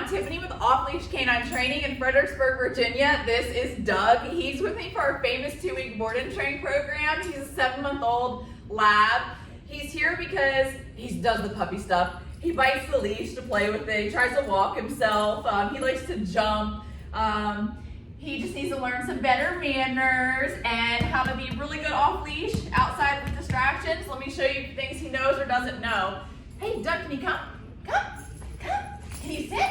Tiffany with Off Leash Canine Training in Fredericksburg, Virginia. This is Doug. He's with me for our famous 2-week board and train program. He's a 7-month-old lab. He's here because he does the puppy stuff. He bites the leash to play with it. He tries to walk himself. He likes to jump. He just needs to learn some better manners and how to be really good off leash outside with distractions. Let me show you things he knows or doesn't know. Hey, Doug, can you come? Come. Can you sit?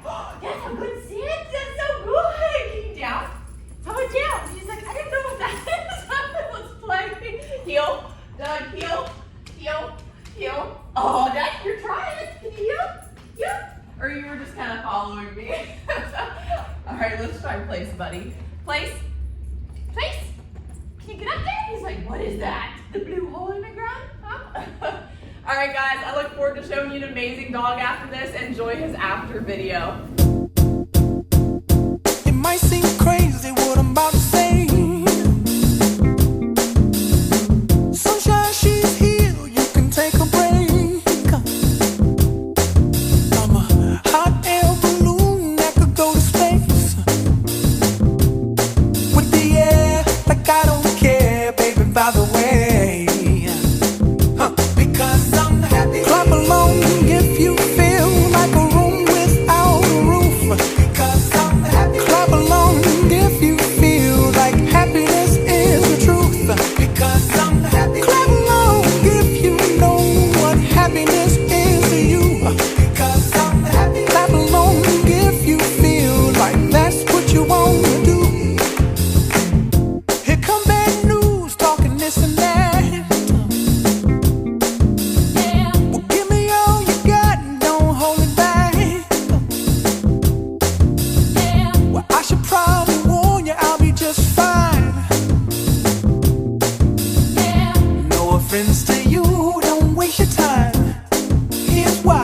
Oh, that's a good sit. That's so good. Can you down? How about down? He's like, I didn't know what that is. Let's play. Heel. Doug, heel. Heel. Heel. Oh, Doug, you're trying. Can you heel? Heel. Or you were just kind of following me. All right, let's try place, buddy. Place. Place. Can you get up there? He's like, what is that? The blue hole in the ground? Huh? All right, guys, I look forward to showing you an amazing dog after this. Enjoy his after video. It might seem crazy what I'm about to say. Sunshine, she's here, you can take a break. I'm a hot air balloon that could go to space. With the air, like I don't care, baby, by the way. Clap along if you feel like a room without a roof. Clap along if you feel like happiness is the truth. Clap along if you know what happiness is to you. Clap along if you feel like that's what you want to do. Here come bad news, talking this and that. Friends to you, don't waste your time. Here's why.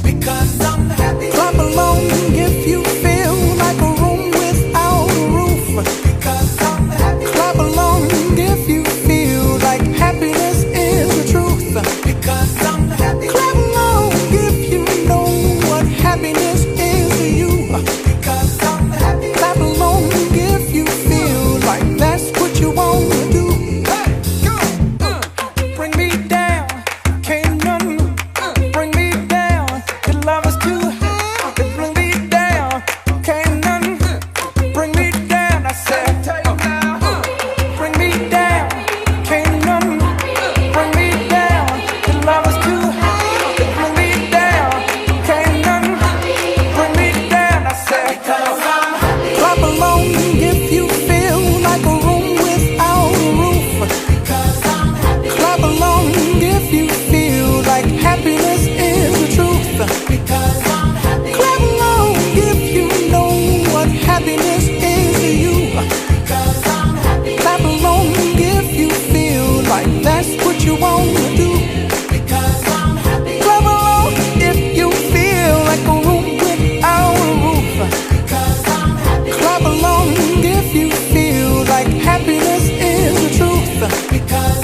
Because I'm happy. Clap along if you feel like a room without a roof. Because I'm happy. Clap along if you feel like happiness is the truth. Because I'm happy. Clap along if you know what happiness is to you. Because I'm happy. Clap along if you feel like that's what you want to do. Because I'm happy. Clap along if you know what happiness is to you. Because I'm happy. Clap along if you feel like that's what you want to do. Because I'm happy. Clap along if you feel like a room without a roof. Because I'm happy. Clap along if you feel like happiness is the truth. Because